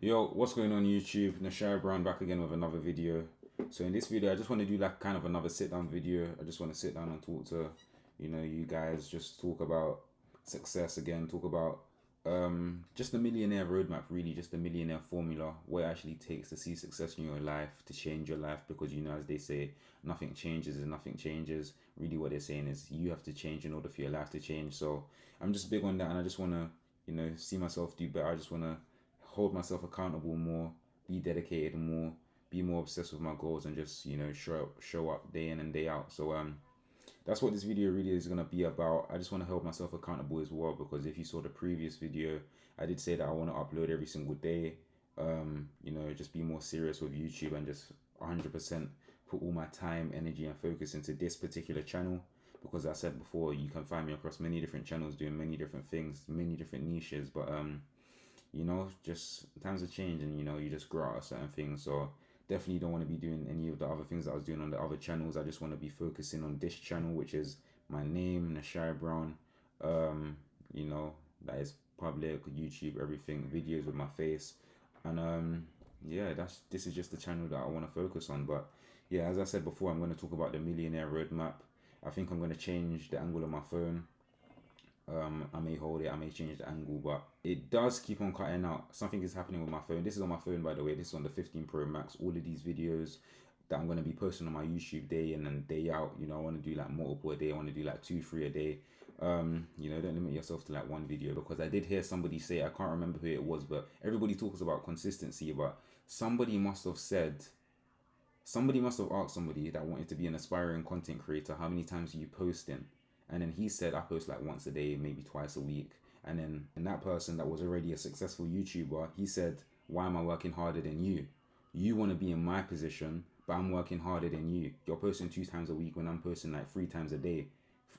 Yo, what's going on YouTube? Nashai back again with another video. So in this video, I just want to do like kind of another sit down video. I just want to sit down and talk to, you guys, just talk about success again, talk about just the millionaire roadmap, really, just the millionaire formula, what it actually takes to see success in your life, to change your life, because as they say, nothing changes and nothing changes. Really what they're saying is you have to change in order for your life to change. So I'm just big on that, and I just want to, see myself do better. I just want to hold myself accountable more, be dedicated more, be more obsessed with my goals, and just show up day in and day out. So that's what this video really is gonna be about. I just want to hold myself accountable as well, because if you saw the previous video, I did say that I want to upload every single day. Just be more serious with YouTube and just 100% put all my time, energy, and focus into this particular channel. Because I said before, you can find me across many different channels doing many different things, many different niches, but just times have changed, and you just grow out of certain things. So definitely don't want to be doing any of the other things that I was doing on the other channels. I just want to be focusing on this channel, which is my name, Nashai Brown. That is public, YouTube, everything, videos with my face. And yeah, this is just the channel that I want to focus on. But yeah, as I said before, I'm going to talk about the millionaire roadmap. I think I'm going to change the angle of my phone. I may hold it, I may change the angle, but it does keep on cutting out. Something is happening with my phone. This is on my phone, by the way. This is on the 15 Pro Max. All of these videos that I'm going to be posting on my YouTube day in and day out, I want to do like multiple a day. I want to do like 2-3 a day. Don't limit yourself to like one video, because I did hear somebody say, I can't remember who it was, but everybody talks about consistency, but somebody must have asked somebody that wanted to be an aspiring content creator, how many times are you posting? And then he said, I post like once a day, maybe twice a week. And then that person that was already a successful YouTuber, he said, why am I working harder than you? You want to be in my position, but I'm working harder than you. You're posting 2 times a week when I'm posting like 3 times a day.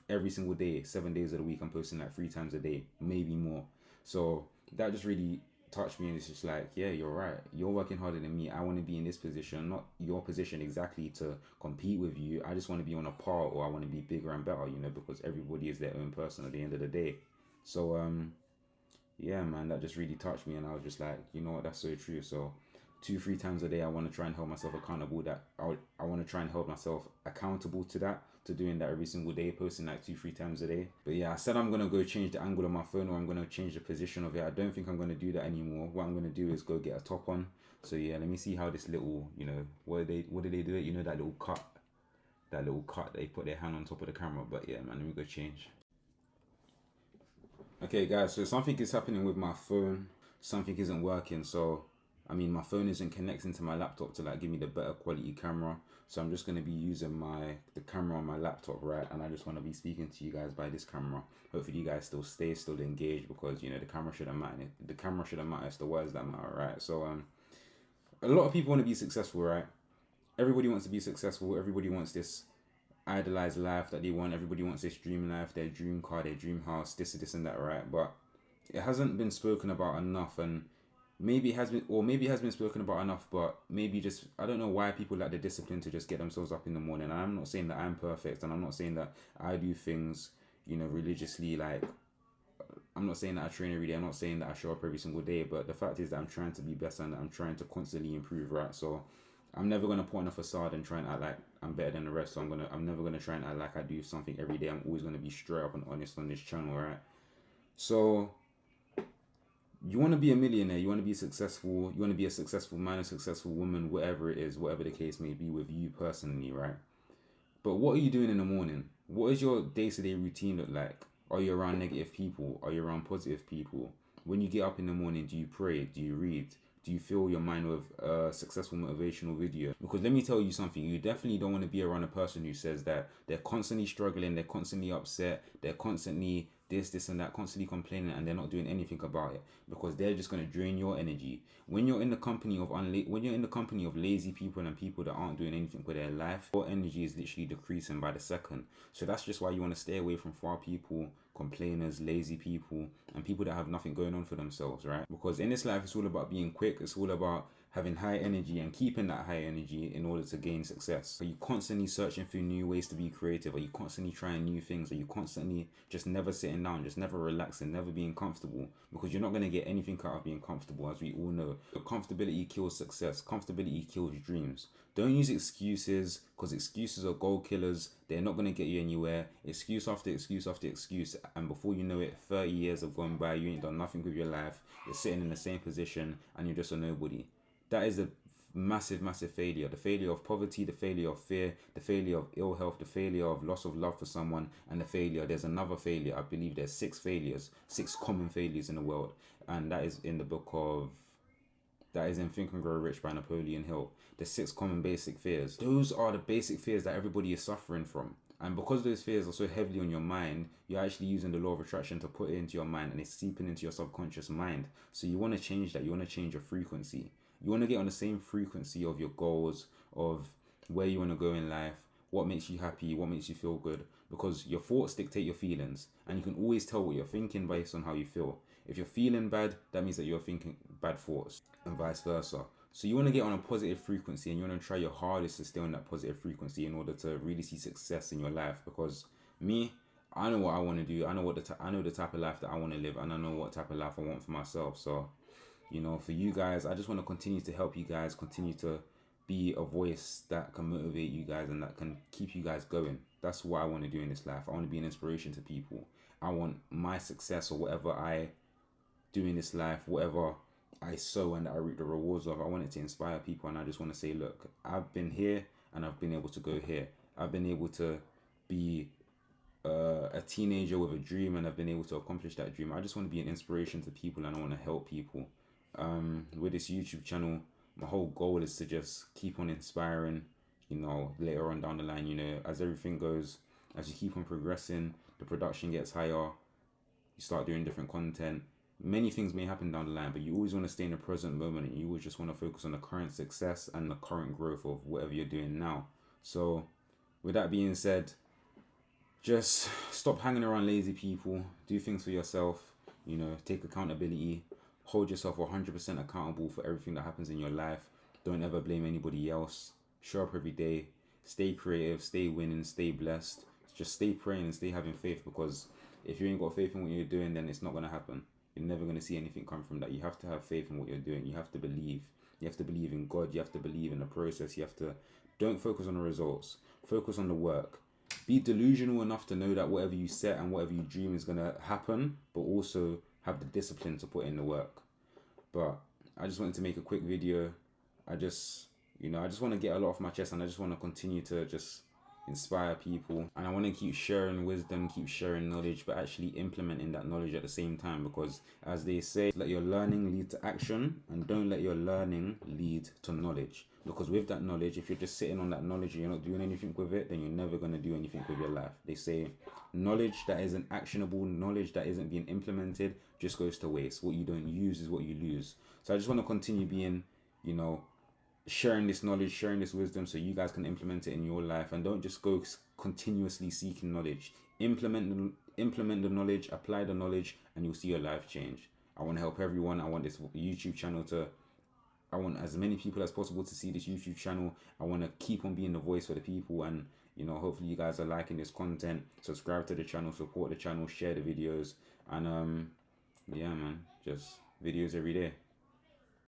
Every single day, 7 days of the week, I'm posting like 3 times a day, maybe more. So that just really touched me, and it's just like, yeah, you're right. You're working harder than me. I want to be in this position, not your position exactly to compete with you. I just want to be on a par, or I want to be bigger and better, because everybody is their own person at the end of the day. So yeah, man, that just really touched me, and I was just like, you know what, that's so true. So 2-3 times a day, I want to try and hold myself accountable. I want to try and hold myself accountable to that, to doing that every single day, posting like 2-3 times a day. But yeah, I said I'm gonna go change the angle of my phone, or I'm gonna change the position of it. I don't think I'm gonna do that anymore. What I'm gonna do is go get a top on. So yeah, let me see how this little, what do they do it? That little cut, they put their hand on top of the camera. But yeah, man, let me go change. Okay, guys, so something is happening with my phone. Something isn't working. So my phone isn't connecting to my laptop to like give me the better quality camera. So I'm just gonna be using the camera on my laptop, right? And I just want to be speaking to you guys by this camera. Hopefully you guys still engaged, because the camera shouldn't matter. The camera shouldn't matter. It's the words that matter, right? So a lot of people want to be successful, right? Everybody wants to be successful. Everybody wants this idolized life that they want. Everybody wants this dream life, their dream car, their dream house, this and that, right? But it hasn't been spoken about enough, and maybe it has been, or maybe it has been spoken about enough, but maybe just, I don't know why people lack the discipline to just get themselves up in the morning. And I'm not saying that I'm perfect, and I'm not saying that I do things, religiously. Like, I'm not saying that I train every day. I'm not saying that I show up every single day. But the fact is that I'm trying to be better, and I'm trying to constantly improve, right? So I'm never gonna put on a facade and try and act like I'm better than the rest. So I'm never gonna try and act like I do something every day. I'm always gonna be straight up and honest on this channel, right? So you want to be a millionaire, you want to be successful, you want to be a successful man, a successful woman, whatever it is, whatever the case may be with you personally, right? But what are you doing in the morning? What is your day-to-day routine look like? Are you around negative people? Are you around positive people? When you get up in the morning, do you pray? Do you read? Do you fill your mind with a successful motivational video? Because let me tell you something, you definitely don't want to be around a person who says that they're constantly struggling, they're constantly upset, they're constantly this and that, constantly complaining, and they're not doing anything about it, because they're just going to drain your energy. When you're in the company of lazy people and people that aren't doing anything with their life, your energy is literally decreasing by the second. So that's just why you want to stay away from far people complainers, lazy people, and people that have nothing going on for themselves, right? Because in this life, it's all about being quick. It's all about having high energy and keeping that high energy in order to gain success. Are you constantly searching for new ways to be creative? Are you constantly trying new things? Are you constantly just never sitting down, just never relaxing, never being comfortable? Because you're not going to get anything out of being comfortable, as we all know. Comfortability kills success. Comfortability kills dreams. Don't use excuses, because excuses are goal killers. They're not going to get you anywhere. Excuse after excuse after excuse. And before you know it, 30 years have gone by. You ain't done nothing with your life. You're sitting in the same position and you're just a nobody. That is a massive, massive failure. The failure of poverty, the failure of fear, the failure of ill health, the failure of loss of love for someone, and the failure. There's another failure. I believe there's 6 failures, 6 common failures in the world. And that is in the book of... That is in Think and Grow Rich by Napoleon Hill. The 6 common basic fears. Those are the basic fears that everybody is suffering from. And because those fears are so heavily on your mind, you're actually using the law of attraction to put it into your mind, and it's seeping into your subconscious mind. So you want to change that. You want to change your frequency. You want to get on the same frequency of your goals, of where you want to go in life, what makes you happy, what makes you feel good. Because your thoughts dictate your feelings. And you can always tell what you're thinking based on how you feel. If you're feeling bad, that means that you're thinking bad thoughts, and vice versa. So you want to get on a positive frequency, and you want to try your hardest to stay on that positive frequency in order to really see success in your life. Because me, I know what I want to do. I know I know the type of life that I want to live, and I know what type of life I want for myself. So, you know, for you guys, I just want to continue to help you guys, continue to be a voice that can motivate you guys and that can keep you guys going. That's what I want to do in this life. I want to be an inspiration to people. I want my success, or whatever I do in this life, whatever I sow and that I reap the rewards of, I want it to inspire people. And I just want to say, look, I've been here and I've been able to go here. I've been able to be a teenager with a dream, and I've been able to accomplish that dream. I just want to be an inspiration to people, and I want to help people. With this YouTube channel, my whole goal is to just keep on inspiring, you know, later on down the line, you know, as everything goes, as you keep on progressing, the production gets higher, you start doing different content. Many things may happen down the line, but you always want to stay in the present moment, and you always just want to focus on the current success and the current growth of whatever you're doing now. So with that being said, just stop hanging around lazy people. Do things for yourself, you know, take accountability, hold yourself 100% accountable for everything that happens in your life. Don't ever blame anybody else. Show up every day, stay creative, stay winning, stay blessed. Just stay praying and stay having faith, because if you ain't got faith in what you're doing, then it's not going to happen. You're never going to see anything come from that. You have to have faith in what you're doing. You have to believe. You have to believe in God. You have to believe in the process. You have to... Don't focus on the results. Focus on the work. Be delusional enough to know that whatever you set and whatever you dream is going to happen, but also have the discipline to put in the work. But I just wanted to make a quick video. I just want to get a lot off my chest, and I just want to continue to just inspire people, and I want to keep sharing wisdom, keep sharing knowledge, but actually implementing that knowledge at the same time. Because as they say, let your learning lead to action, and don't let your learning lead to knowledge. Because with that knowledge, if you're just sitting on that knowledge and you're not doing anything with it, then you're never going to do anything with your life. They say knowledge that isn't actionable, knowledge that isn't being implemented, just goes to waste. What you don't use is what you lose. So I just want to continue being, you know, sharing this knowledge, sharing this wisdom, so you guys can implement it in your life, and don't just go continuously seeking knowledge. Implement the knowledge, apply the knowledge, and you'll see your life change. I want to help everyone. I want this YouTube channel to... I want as many people as possible to see this YouTube channel. I want to keep on being the voice for the people, and, you know, hopefully you guys are liking this content. Subscribe to the channel, support the channel, share the videos, and yeah, man, just videos every day.